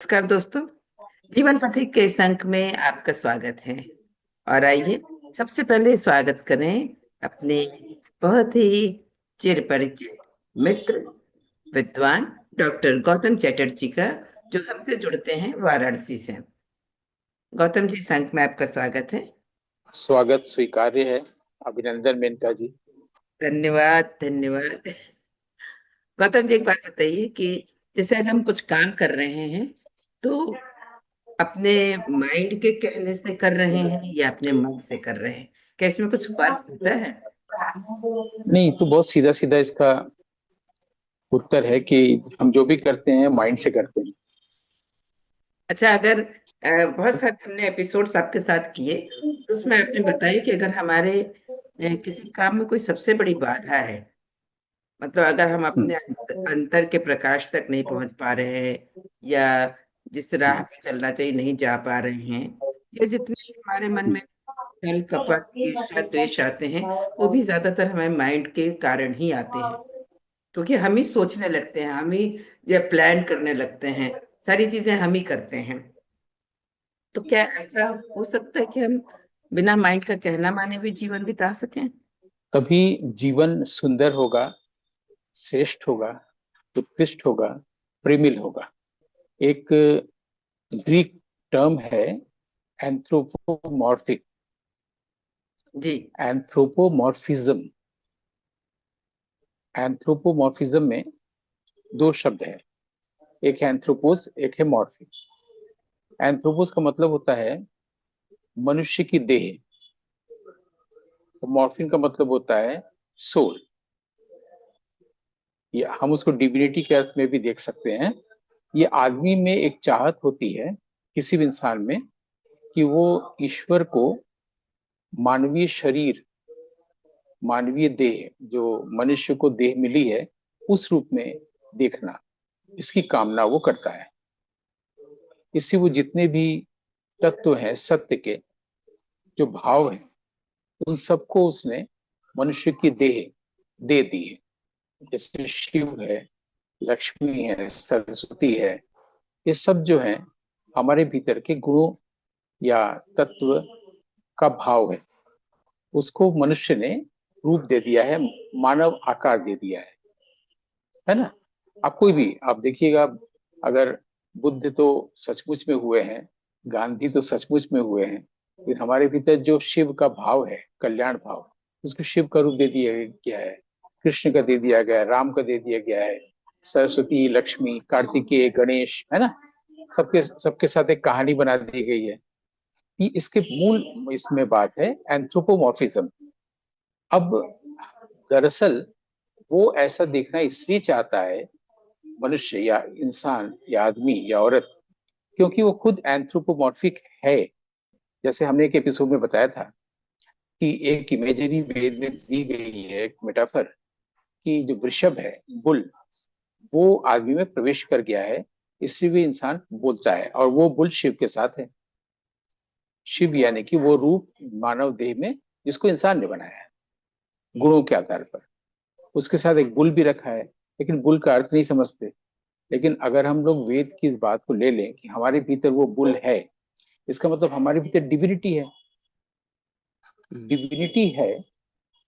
नमस्कार दोस्तों, जीवन पथिक के इस अंक में आपका स्वागत है। और आइए सबसे पहले स्वागत करें अपने बहुत ही चिर परिचित मित्र, विद्वान डॉक्टर गौतम चैटर्जी का, जो हमसे जुड़ते हैं वाराणसी से। गौतम जी, इस अंक में आपका स्वागत है। स्वागत स्वीकार्य है। अभिनंदन मेनका जी। धन्यवाद, धन्यवाद। गौतम जी, एक बात बताइए कि जैसे अगर हम कुछ काम कर रहे हैं, तो अपने माइंड के कहने से कर रहे हैं या अपने मन से कर रहे हैं? क्या इसमें कुछ फर्क होता है? नहीं तो बहुत सीधा सीधा इसका उत्तर है कि हम जो भी करते हैं माइंड से करते हैं। अच्छा, अगर बहुत सारे हमने एपिसोड्स आपके साथ किए, तो उसमें आपने बताया कि अगर हमारे किसी काम में कोई सबसे बड़ी बाधा है, मतलब अगर हम अपने हम्म, अंतर के प्रकाश तक नहीं पहुंच पा रहे हैं, या जिस राह हम्म, पे चलना चाहिए नहीं जा पा रहे हैं, या जितने भी हमारे मन में छल कपट ईर्ष्या द्वेष आते हैं, वो भी ज्यादातर हमारे माइंड के कारण ही आते हैं। क्योंकि हम ही सोचने लगते हैं, हम ही या प्लान करने लगते हैं, सारी चीजें हम ही करते हैं। तो क्या ऐसा हो सकता है कि हम बिना माइंड का कहना माने भी जीवन बिता सकें? तभी जीवन सुंदर होगा, श्रेष्ठ होगा, उत्कृष्ट होगा, प्रेमिल होगा। एक ग्रीक टर्म है एंथ्रोपोमॉर्फिक, जी। एंथ्रोपोमॉर्फिज्म। एंथ्रोपोमॉर्फिज्म में दो शब्द है, एक है एंथ्रोपोस, एक है मॉर्फिक। एंथ्रोपोस का मतलब होता है मनुष्य की देह, और मॉर्फिन का मतलब होता है सोल। ये हम उसको डिविनिटी के अर्थ में भी देख सकते हैं। ये आदमी में एक चाहत होती है, किसी भी इंसान में, कि वो ईश्वर को मानवीय शरीर, मानवीय देह, जो मनुष्य को देह मिली है, उस रूप में देखना, इसकी कामना वो करता है। इससे वो जितने भी तत्व हैं सत्य के, जो भाव है, उन सबको उसने मनुष्य की देह दे दी है। जैसे शिव है, लक्ष्मी है, सरस्वती है, ये सब जो है हमारे भीतर के गुणों या तत्व का भाव है। उसको मनुष्य ने रूप दे दिया है, मानव आकार दे दिया है ना। आप कोई भी आप देखिएगा, अगर बुद्ध तो सचमुच में हुए हैं, गांधी तो सचमुच में हुए हैं, फिर हमारे भीतर जो शिव का भाव है, कल्याण भाव, उसको शिव का रूप दे दिया गया है, कृष्ण का दे दिया गया है, राम का दे दिया गया है, सरस्वती, लक्ष्मी, कार्तिकेय, गणेश, है ना। सबके सबके साथ एक कहानी बना दी गई है कि इसके मूल इसमें बात है एंथ्रोपोमॉर्फिज्म। अब दरअसल वो ऐसा देखना इसलिए चाहता है, मनुष्य या इंसान या आदमी या औरत, क्योंकि वो खुद एंथ्रोपोमॉर्फिक है। जैसे हमने एक एपिसोड में बताया था कि एक इमेजरी वेद में दी गई है, एक मेटाफर, कि जो वृषभ है, बुल, वो आदमी में प्रवेश कर गया है, इसलिए भी इंसान बोलता है, और वो बुल शिव के साथ है। शिव यानी कि वो रूप मानव देह में, जिसको इंसान ने बनाया है गुणों के आधार पर। उसके साथ एक बुल भी रखा है, लेकिन बुल का अर्थ नहीं समझते। लेकिन अगर हम लोग वेद की इस बात को ले लें कि हमारे भीतर वो बुल है, इसका मतलब हमारे भीतर डिविनिटी है। डिविनिटी है,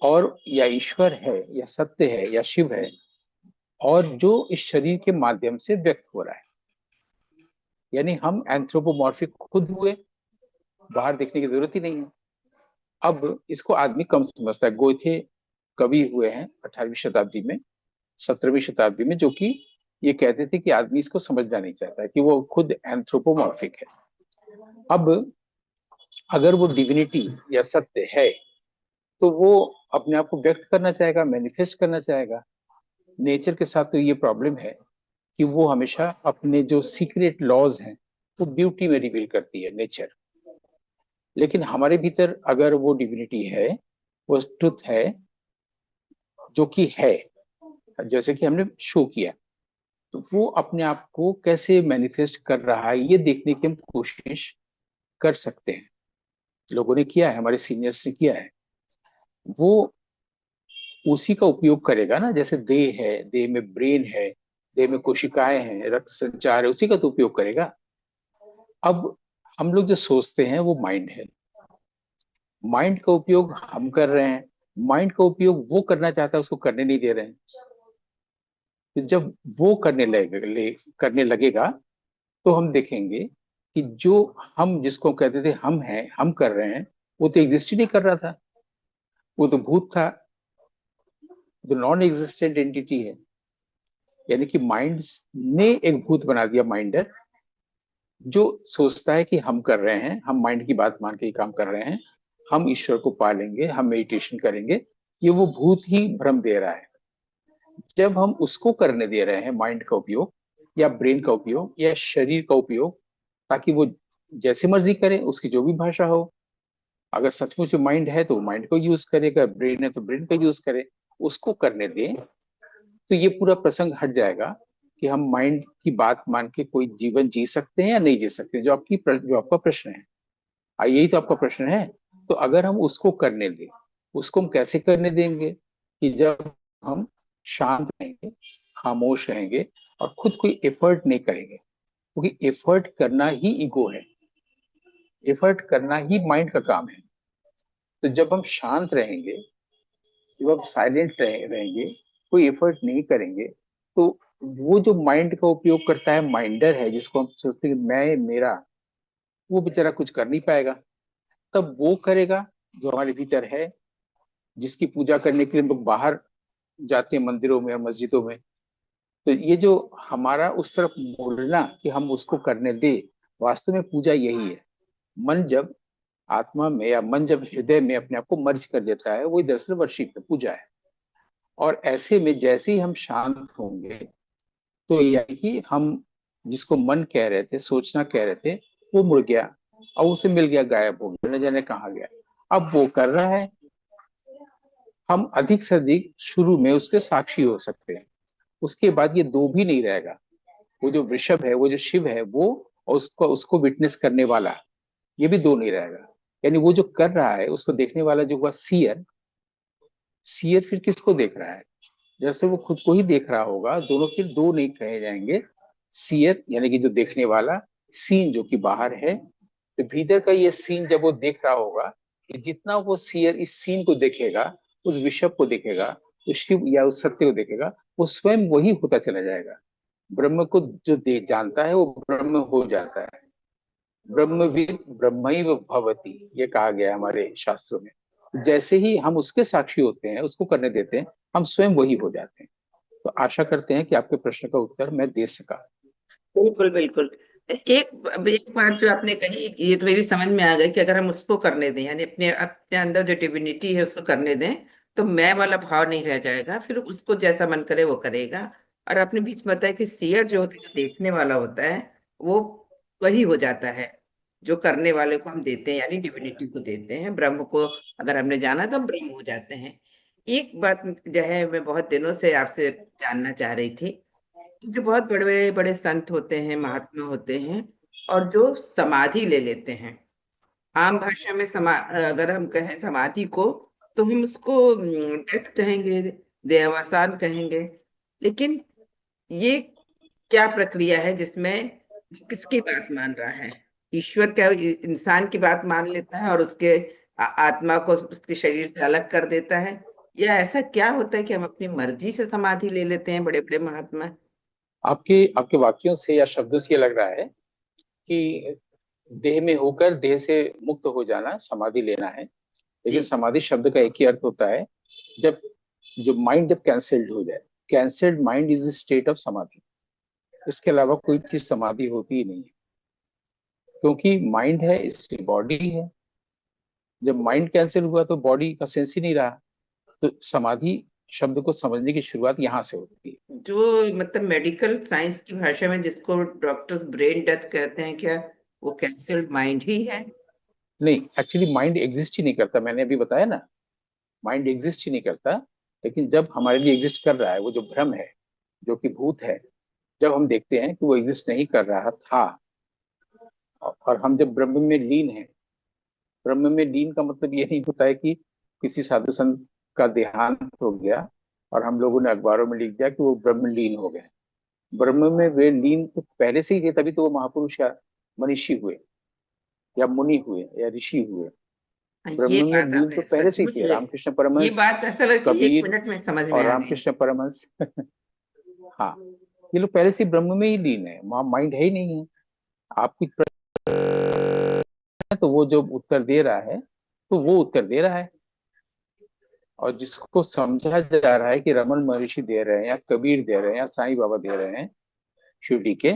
और या ईश्वर है, या सत्य है, या शिव है, और जो इस शरीर के माध्यम से व्यक्त हो रहा है। यानी हम एंथ्रोपोमॉर्फिक खुद हुए, बाहर देखने की जरूरत ही नहीं है। अब इसको आदमी कम समझता है। गोथे कवि हुए हैं 18वीं शताब्दी में, 17वीं शताब्दी में, जो कि ये कहते थे कि आदमी इसको समझना नहीं चाहता कि वो खुद एंथ्रोपोमॉर्फिक है। अब अगर वो डिविनिटी या सत्य है, तो वो अपने आप को व्यक्त करना चाहेगा, मैनिफेस्ट करना चाहेगा। नेचर के साथ तो ये प्रॉब्लम है कि वो हमेशा अपने जो सीक्रेट लॉज हैं, वो ब्यूटी में रिवील करती है नेचर। लेकिन हमारे भीतर अगर वो डिविनिटी है, वो ट्रुथ है, जो कि है, जैसे कि हमने शो किया, तो वो अपने आप को कैसे मैनिफेस्ट कर रहा है, ये देखने की हम कोशिश कर सकते हैं। लोगों ने किया है, हमारे सीनियर्स ने किया है। वो उसी का उपयोग करेगा ना। जैसे देह है, देह में ब्रेन है, देह में कोशिकाएं हैं, रक्त संचार है, उसी का तो उपयोग करेगा। अब हम लोग जो सोचते हैं वो माइंड है। माइंड का उपयोग हम कर रहे हैं, माइंड का उपयोग वो करना चाहता है, उसको करने नहीं दे रहे हैं। तो जब वो करने लगेगा, तो हम देखेंगे कि जो हम जिसको कहते थे हम हैं, हम कर रहे हैं, वो तो एग्जिस्ट ही नहीं कर रहा था। वो तो भूत था, जो नॉन एग्जिस्टेंट एंटिटी है। यानी कि माइंड ने एक भूत बना दिया, माइंडर, जो सोचता है कि हम कर रहे हैं, हम माइंड की बात मान के ही काम कर रहे हैं, हम ईश्वर को पालेंगे, हम मेडिटेशन करेंगे। ये वो भूत ही भ्रम दे रहा है। जब हम उसको करने दे रहे हैं, माइंड का उपयोग या ब्रेन का उपयोग या शरीर का उपयोग, ताकि वो जैसे मर्जी करे, उसकी जो भी भाषा हो। अगर सचमुच माइंड है तो माइंड को यूज करेगा, ब्रेन है तो ब्रेन का यूज करे, उसको करने दे, तो ये पूरा प्रसंग हट जाएगा कि हम माइंड की बात मान के कोई जीवन जी सकते हैं या नहीं जी सकते, जो आपका प्रश्न है। यही तो आपका प्रश्न है। तो अगर हम उसको करने दें, उसको हम कैसे करने देंगे? कि जब हम शांत रहेंगे, खामोश रहेंगे और खुद कोई एफर्ट नहीं करेंगे, क्योंकि एफर्ट करना ही ईगो है, एफर्ट करना ही माइंड का काम है। तो जब हम शांत रहेंगे, जब हम रहेंगे, कोई एफर्ट नहीं करेंगे, तो वो जो माइंड का उपयोग करता है, माइंडर है, जिसको हम सोचते हैं कि मैं मेरा, वो बेचारा कुछ कर नहीं पाएगा। तब वो करेगा जो हमारे भीतर है, जिसकी पूजा करने के लिए हम लोग बाहर जाते हैं, मंदिरों में और मस्जिदों में। तो ये जो हमारा उस तरफ मोड़ना कि हम उसको करने दे, वास्तव में पूजा यही है। मन जब आत्मा में या मन जब हृदय में अपने आप को मर्ज कर देता है, वही दरअसल वर्शिप है, पूजा है। और ऐसे में जैसे ही हम शांत होंगे, तो यानी कि हम जिसको मन कह रहे थे, सोचना कह रहे थे, वो मुड़ गया और उसे मिल गया, गायब हो गया, न जाने कहाँ गया। अब वो कर रहा है, हम अधिक से अधिक शुरू में उसके साक्षी हो सकते हैं। उसके बाद ये दो भी नहीं रहेगा। वो जो वृषभ है, वो जो शिव है, वो और उसको उसको विटनेस करने वाला, ये भी दो नहीं रहेगा। यानी वो जो कर रहा है, उसको देखने वाला जो हुआ सीयर, सीयर फिर किसको देख रहा है? जैसे वो खुद को ही देख रहा होगा, दोनों फिर दो नहीं कहे जाएंगे। सीयर यानी कि जो देखने वाला, सीन जो कि बाहर है। तो भीतर का ये सीन जब वो देख रहा होगा, कि जितना वो सीयर इस सीन को देखेगा, उस विषय को देखेगा, उस शिव या उस सत्य को देखेगा, वो स्वयं वही होता चला जाएगा। ब्रह्म को जो देख जानता है, वो ब्रह्म हो जाता है। ब्रह्मविद ब्रह्मैव भवति, ये कहा गया है हमारे शास्त्रों में। जैसे ही हम उसके साक्षी होते हैं, उसको करने देते हैं, हम स्वयं वही हो जाते हैं। तो आशा करते हैं कि आपके प्रश्न का उत्तर मैं दे सका। बिल्कुल बिल्कुल। एक एक बात जो आपने कही, ये तो मेरी समझ में आ गई कि अगर हम उसको करने दें, यानी अपने अपने अंदर जो डिविनिटी है उसको करने दें, तो मैं वाला भाव नहीं रह जाएगा, फिर उसको जैसा मन करे वो करेगा। और आपने बीच में बताया कि सीयर जो होता है, जो देखने वाला होता है, वो वही हो जाता है जो करने वाले को हम देते हैं, यानी डिविनिटी को देते हैं, ब्रह्म को अगर हमने जाना तो हम ब्रह्म हो जाते हैं। एक बात जो है मैं बहुत दिनों से आपसे जानना चाह रही थी, जो बहुत बड़े बड़े संत होते हैं, महात्मा होते हैं, और जो समाधि ले लेते हैं, आम भाषा में अगर हम कहें समाधि को, तो हम उसको डेथ कहेंगे, देहावसान कहेंगे। लेकिन ये क्या प्रक्रिया है जिसमें वो किसकी बात मान रहा है? ईश्वर क्या इंसान की बात मान लेता है और उसके आत्मा को उसके शरीर से अलग कर देता है? या ऐसा क्या होता है कि हम अपनी मर्जी से समाधि ले लेते हैं, बड़े बड़े महात्मा? आपके आपके वाक्यों से या शब्दों से ये लग रहा है कि देह में होकर देह से मुक्त हो जाना समाधि लेना है। लेकिन जी। समाधि शब्द का एक ही अर्थ होता है, जब जो माइंड जब कैंसल्ड हो जाए। Cancelled mind is state of समाधि। इसके अलावा कोई चीज समाधि होती ही नहीं है, क्योंकि माइंड है, इसकी बॉडी है। जब माइंड कैंसिल हुआ तो बॉडी का सेंस ही नहीं रहा। तो समाधि शब्द को समझने की शुरुआत यहाँ से होती है। जो मतलब मेडिकल साइंस की भाषा में जिसको डॉक्टर्स ब्रेन डेथ कहते हैं, क्या वो कैंसल्ड माइंड ही है? नहीं, एक्चुअली माइंड एग्जिस्ट ही नहीं करता, मैंने अभी बताया ना। माइंड एग्जिस्ट ही नहीं करता। लेकिन जब हमारे लिए एग्जिस्ट कर रहा है, वो जो भ्रम है, जो कि भूत है, जब हम देखते हैं कि वो एग्जिस्ट नहीं कर रहा था, और हम जब ब्रह्म में लीन है। ब्रह्म में लीन का मतलब ये नहीं होता है कि किसी साधु संत का देहांत हो गया और हम लोगों ने अखबारों में लिख दिया कि वो ब्रह्म लीन हो गए। ब्रह्म में वे लीन तो पहले से ही थे, तभी तो वो महापुरुष या मनीषी हुए, या मुनि हुए, या ऋषि हुए। ये ब्रह्म में बात लीन तो हमें पहले से ही सचमुच थे, में, रामकृष्ण ये परमहंस, बात ऐसा लगा कि एक कबीर मिनट में समझ में और आ गई। रामकृष्ण परमहंस। हाँ, ये लोग पहले से ही ब्रह्म में ही लीन है, वहां माइंड है ही नहीं है। आपकी प्रश्न है तो वो जो उत्तर दे रहा है, तो वो उत्तर दे रहा है। और जिसको समझा जा रहा है कि रमन महर्षि दे रहे हैं, या कबीर दे रहे हैं, या साईं बाबा दे रहे हैं, शिरडी के,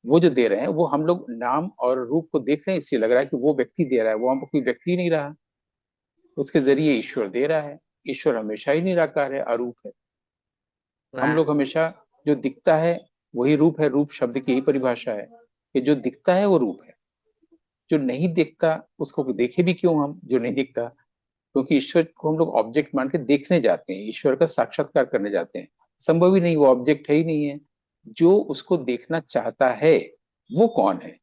वो जो दे रहे हैं, वो हम लोग नाम और रूप को देख रहे हैं, इसलिए लग रहा है कि वो व्यक्ति दे रहा है, वो हमको कोई व्यक्ति नहीं रहा, उसके जरिए ईश्वर दे रहा है। ईश्वर हमेशा ही निराकार है, अरूप है। हम वाह। लोग हमेशा, जो दिखता है वही रूप है, रूप शब्द की यही परिभाषा है कि जो दिखता है वो रूप है। जो नहीं दिखता उसको देखे भी क्यों हम, जो नहीं दिखता? क्योंकि ईश्वर को हम लोग ऑब्जेक्ट मान के देखने जाते हैं, ईश्वर का साक्षात्कार करने जाते हैं। संभव ही नहीं, वो ऑब्जेक्ट है ही नहीं है। जो उसको देखना चाहता है वो कौन है?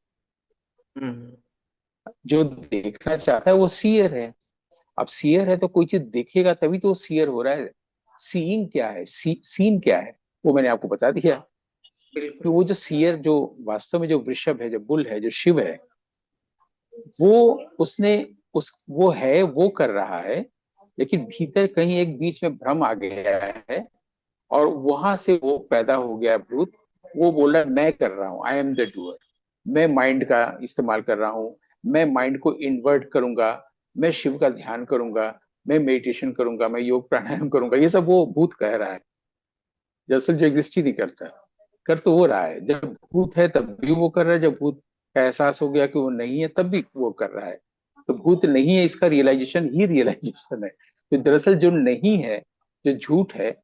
हम्म। जो देखना चाहता है वो सीयर है। अब सीयर है तो कोई चीज देखेगा तभी तो वो सीयर हो रहा है। सीइंग क्या है, सीन क्या है, वो मैंने आपको बता दिया। कि बिल्कुल। वो जो सीयर, जो वास्तव में जो वृषभ है, जो बुल है, जो शिव है, वो उसने उस वो है, वो कर रहा है। लेकिन भीतर कहीं एक बीच में भ्रम आ गया है, और वहां से वो पैदा हो गया भूत। वो बोल रहा है मैं कर रहा हूँ, आई एम द डूअर। मैं माइंड का इस्तेमाल कर रहा हूँ, मैं माइंड को इन्वर्ट करूंगा, मैं शिव का ध्यान करूंगा, मैं मेडिटेशन करूंगा, मैं योग प्राणायाम करूंगा। ये सब वो भूत कह रहा है, दरअसल जो एग्जिस्ट ही नहीं करता। कर तो वो रहा है, जब भूत है तब भी वो कर रहा है, जब भूत का एहसास हो गया कि वो नहीं है तब भी वो कर रहा है। तो भूत नहीं है, इसका रियलाइजेशन ही रियलाइजेशन है। तो दरअसल जो नहीं है, जो झूठ है,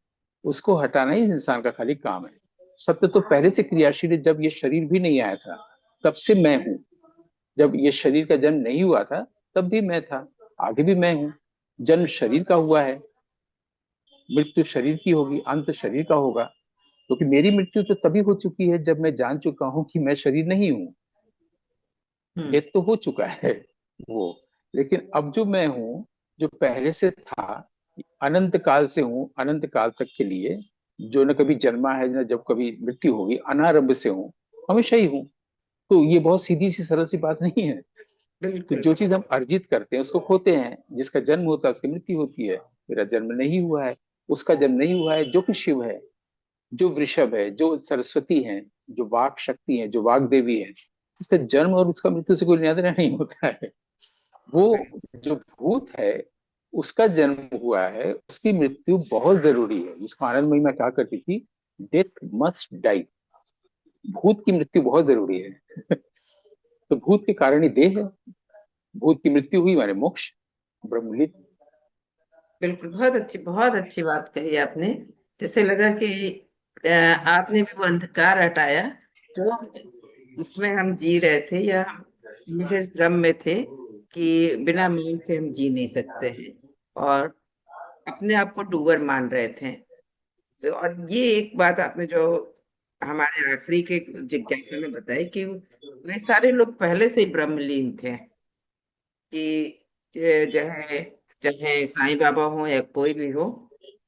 उसको हटाना ही इंसान का खाली काम है। सत्य तो पहले से क्रियाशील है, जब ये शरीर भी नहीं आया था तब से मैं हूं। जब ये शरीर का जन्म नहीं हुआ था तब भी मैं था, आगे भी मैं हूं। जन्म शरीर का हुआ है, मृत्यु शरीर की होगी, अंत शरीर का होगा। क्योंकि मेरी मृत्यु तो तभी हो चुकी है जब मैं जान चुका हूं कि मैं शरीर नहीं हूं। हम्म। डेथ तो हो चुका है वो। लेकिन अब जो मैं हूं, जो पहले से था, अनंत काल से हूं, अनंत काल तक के लिए, जो न कभी जन्मा है न जब कभी मृत्यु होगी, अनारंभ से हूं, हमेशा ही हूं। तो ये बहुत सीधी सी सरल सी बात नहीं है। तो बिल्कुल। जो चीज हम अर्जित करते हैं उसको खोते हैं, जिसका जन्म होता है उसकी मृत्यु होती है। मेरा जन्म नहीं हुआ है, उसका जन्म नहीं हुआ है, जो कि शिव है, जो वृषभ है, जो सरस्वती है, जो वाक शक्ति है, जो वाक देवी है, उसका जन्म और उसका मृत्यु से कोई लेना देना नहीं होता है। वो जो भूत है, उसका जन्म हुआ है, उसकी मृत्यु बहुत जरूरी है, जिसको आनंद महिमा कहा करती थी, डेथ मस्ट डाई। भूत की मृत्यु बहुत जरूरी है। तो भूत के कारण ही देह है। भूत की मृत्यु हुई माने मोक्ष, ब्रह्मलीन। बिल्कुल, बहुत अच्छी बात कही आपने। जैसे लगा कि आपने भी वो अंधकार हटाया जो जिसमें हम जी रहे थे, या हम हमेशा इस भ्रम में थे कि बिना मीन के हम जी नहीं सकते हैं, और अपने आप को डूबर मान रहे थे। और ये एक बात आपने जो हमारे आखिरी के जिज्ञासा में बताई कि वे सारे लोग पहले से ही ब्रह्मलीन थे। कि जो है, चाहे साईं बाबा हो या कोई भी हो,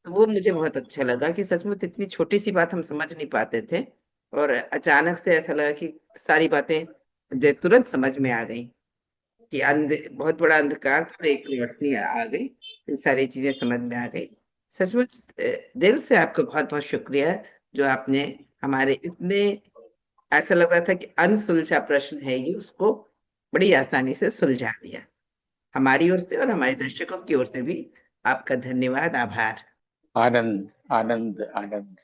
तो वो मुझे बहुत अच्छा लगा कि सचमुच इतनी छोटी सी बात हम समझ नहीं पाते थे, और अचानक से ऐसा लगा कि सारी बातें जो तुरंत समझ में आ गई, कि बहुत बड़ा अंधकार था और एक रोशनी आ गई, फिर सारी चीजें समझ में आ गई। सचमुच दिल से आपका बहुत बहुत शुक्रिया, जो आपने हमारे इतने, ऐसा लग रहा था कि अनसुलझा प्रश्न है ये, उसको बड़ी आसानी से सुलझा दिया। हमारी ओर से और हमारे दर्शकों की ओर से भी आपका धन्यवाद, आभार। आनंद, आनंद, आनंद।